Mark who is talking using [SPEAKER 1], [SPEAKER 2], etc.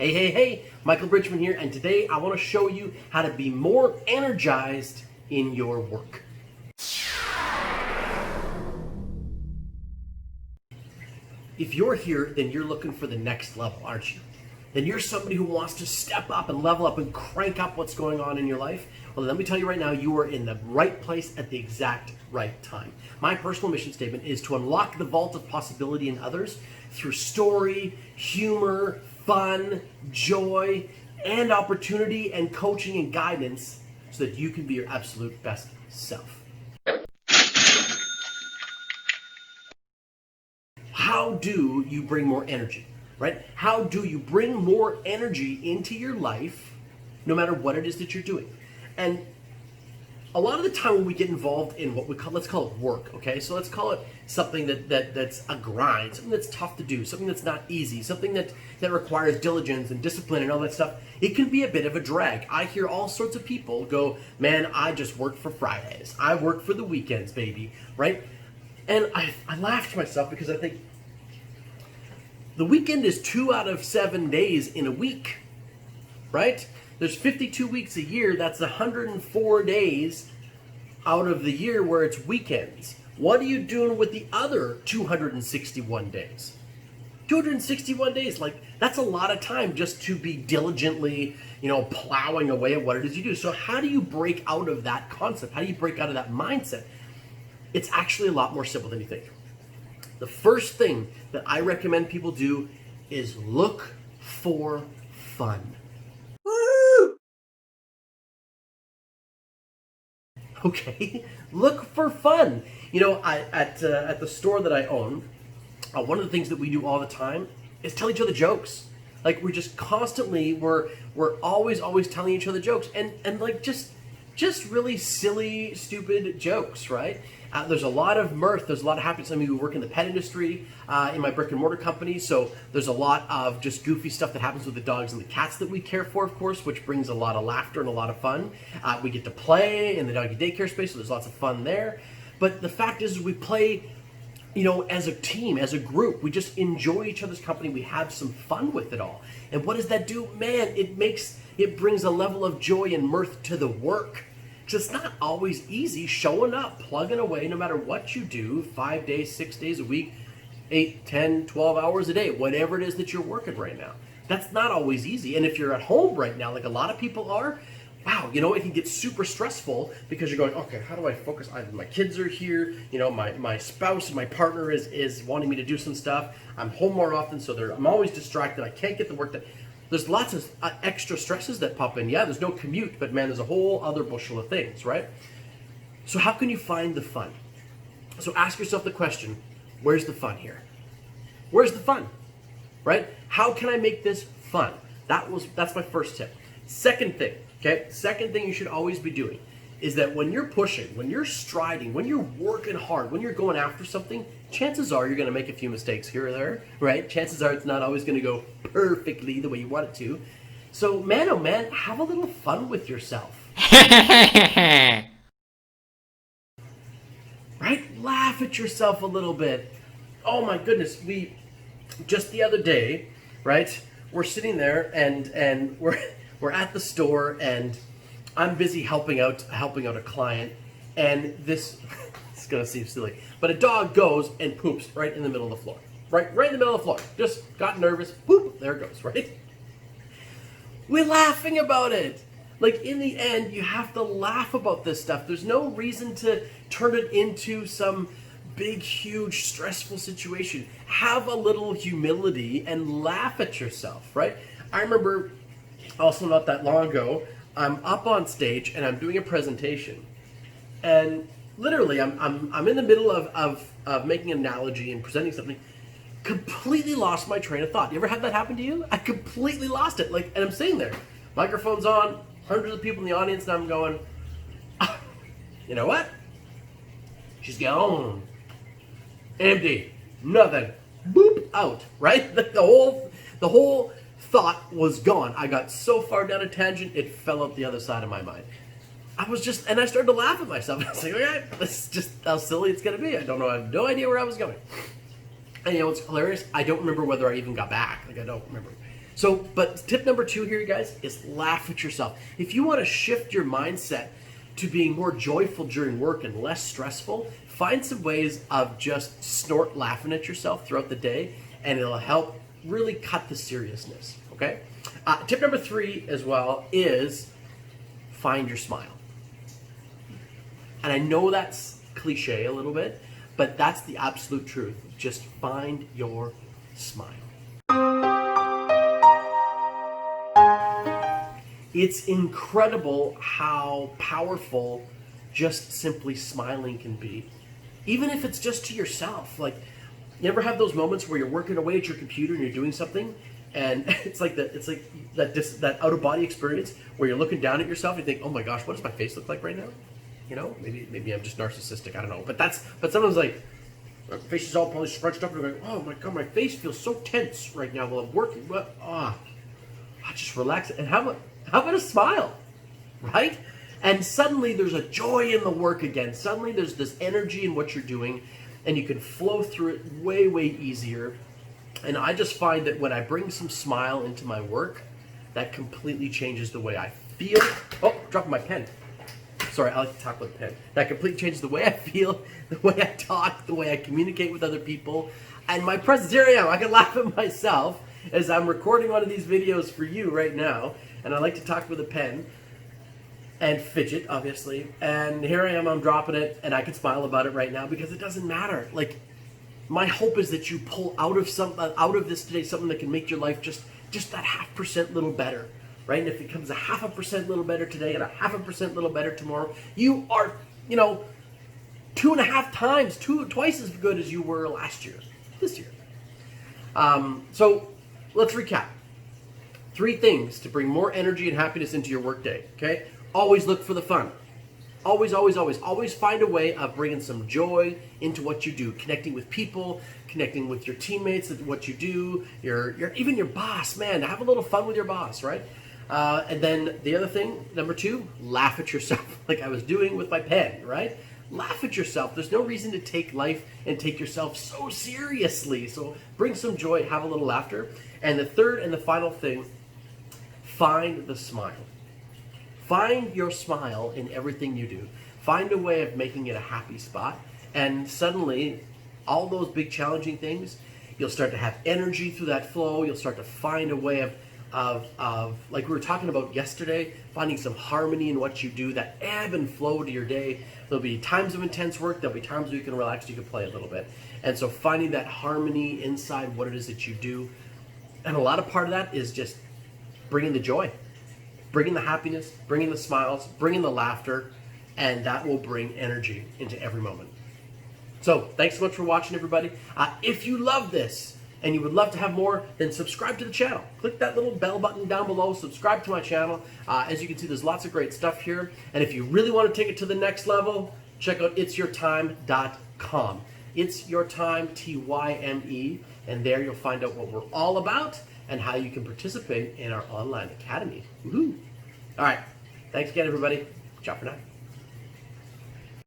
[SPEAKER 1] Hey, Michael Bridgman here, and today I want to show you how to be more energized in your work. If you're here, then you're looking for the next level, aren't you? Then you're somebody who wants to step up and level up and crank up what's going on in your life. Well, let me tell you right now, you are in the right place at the exact right time. My personal mission statement is to unlock the vault of possibility in others through story, humor, fun, joy, and opportunity, and coaching and guidance so that you can be your absolute best self. How do you bring more energy, right? How do you bring more energy into your life no matter what it is that you're doing? And a lot of the time when we get involved in what we call, let's call it work, okay? So let's call it something that's a grind, something that's tough to do, something that's not easy, something that requires diligence and discipline and all that stuff. It can be a bit of a drag. I hear all sorts of people go, man, I just work for Fridays. I work for the weekends, baby, right? And I laugh to myself because I think the weekend is 2 out of 7 days in a week, right? There's 52 weeks a year. That's 104 days out of the year where it's weekends. What are you doing with the other 261 days? 261 days, like that's a lot of time just to be diligently, plowing away at what it is you do. So how do you break out of that concept? How do you break out of that mindset? It's actually a lot more simple than you think. The first thing that I recommend people do is look for fun. Woo! Okay, look for fun. At the store that I own, one of the things that we do all the time is tell each other jokes. Like we're just constantly, we're always telling each other jokes, and like just really silly, stupid jokes, right? There's a lot of mirth, there's a lot of happiness. I mean, we work in the pet industry in my brick and mortar company, so there's a lot of just goofy stuff that happens with the dogs and the cats that we care for, of course, which brings a lot of laughter and a lot of fun. We get to play in the doggy daycare space, so there's lots of fun there. But the fact is we play, as a team, as a group. We just enjoy each other's company. We have some fun with it all. And what does that do? Man, it brings a level of joy and mirth to the work. Because it's not always easy showing up, plugging away, no matter what you do, 5 days, 6 days a week, 8, 10, 12 hours a day, whatever it is that you're working right now. That's not always easy. And if you're at home right now, like a lot of people are, wow, it can get super stressful because you're going, okay, how do I focus? Either my kids are here, my spouse and my partner is wanting me to do some stuff. I'm home more often, so I'm always distracted. I can't get the work done. There's lots of extra stresses that pop in. Yeah, there's no commute, but man, there's a whole other bushel of things, right? So how can you find the fun? So ask yourself the question, where's the fun here? Where's the fun, right? How can I make this fun? That's my first tip. Second thing you should always be doing is that when you're pushing, when you're striding, when you're working hard, when you're going after something, chances are you're going to make a few mistakes here or there, right? Chances are it's not always going to go perfectly the way you want it to. So, man, oh man, have a little fun with yourself. Right? Laugh at yourself a little bit. Oh my goodness, just the other day, right? We're sitting there and we're at the store and I'm busy helping out a client, and this it's gonna seem silly, but a dog goes and poops right in the middle of the floor. Right in the middle of the floor. Just got nervous, poop, there it goes, right? We're laughing about it. Like in the end, you have to laugh about this stuff. There's no reason to turn it into some big, huge, stressful situation. Have a little humility and laugh at yourself, right? I remember also not that long ago, I'm up on stage and I'm doing a presentation, and literally I'm in the middle of making an analogy and presenting something, completely lost my train of thought. You ever had that happen to you? I completely lost it, and I'm sitting there, microphone's on, hundreds of people in the audience, and I'm going, you know what? She's gone. Empty. Nothing. Boop, out, right? The whole thought was gone. I got so far down a tangent, it fell out the other side of my mind. I started to laugh at myself. I was like, okay, this is just how silly it's going to be. I have no idea where I was going. And what's hilarious? I don't remember whether I even got back. I don't remember. So, but tip number 2 here, you guys, is laugh at yourself. If you want to shift your mindset to being more joyful during work and less stressful, find some ways of just snort laughing at yourself throughout the day, and it'll help really cut the seriousness, okay? Tip number 3 as well is find your smile. And I know that's cliche a little bit, but that's the absolute truth. Just find your smile. It's incredible how powerful just simply smiling can be. Even if it's just to yourself. Like, you ever have those moments where you're working away at your computer and you're doing something, and it's like that out of body experience where you're looking down at yourself and you think, oh my gosh, what does my face look like right now? You know, maybe I'm just narcissistic. I don't know. But someone's like, my face is all probably scrunched up, and you're like, oh my god, my face feels so tense right now while I'm working. But I just relax. And how about a smile, right? And suddenly there's a joy in the work again. Suddenly there's this energy in what you're doing, and you can flow through it way, way easier. And I just find that when I bring some smile into my work, that completely changes the way I feel. Oh, dropping my pen. Sorry, I like to talk with a pen. That completely changes the way I feel, the way I talk, the way I communicate with other people. And my presence, here I am. I can laugh at myself as I'm recording one of these videos for you right now. And I like to talk with a pen and fidget, obviously. And here I am, I'm dropping it, and I can smile about it right now because it doesn't matter. Like, my hope is that you pull out of this today something that can make your life just that 0.5% little better, right? And if it becomes a 0.5% little better today and a 0.5% little better tomorrow, you are, 2.5 times, twice as good as you were this year. So let's recap. 3 things to bring more energy and happiness into your workday, okay? Always look for the fun. Always, always, always, always find a way of bringing some joy into what you do. Connecting with people, connecting with your teammates, what you do, even your boss, man. Have a little fun with your boss, right? And then the other thing, number 2, laugh at yourself, like I was doing with my pen, right? Laugh at yourself. There's no reason to take life and take yourself so seriously. So bring some joy, have a little laughter. And the third and the final thing, find the smile. Find your smile in everything you do. Find a way of making it a happy spot. And suddenly, all those big challenging things, you'll start to have energy through that flow. You'll start to find a way of like we were talking about yesterday, finding some harmony in what you do, that ebb and flow to your day. There'll be times of intense work. There'll be times where you can relax, you can play a little bit. And so finding that harmony inside what it is that you do. And a lot of part of that is just bringing the joy, bringing the happiness, bringing the smiles, bringing the laughter, and that will bring energy into every moment. So thanks so much for watching, everybody. If you love this and you would love to have more, then subscribe to the channel. Click that little bell button down below, subscribe to my channel. As you can see, there's lots of great stuff here. And if you really want to take it to the next level, check out itsyourtime.com. It's Your Time, T-Y-M-E, and there you'll find out what we're all about and how you can participate in our online academy. Woohoo! All right, thanks again, everybody. Ciao for now.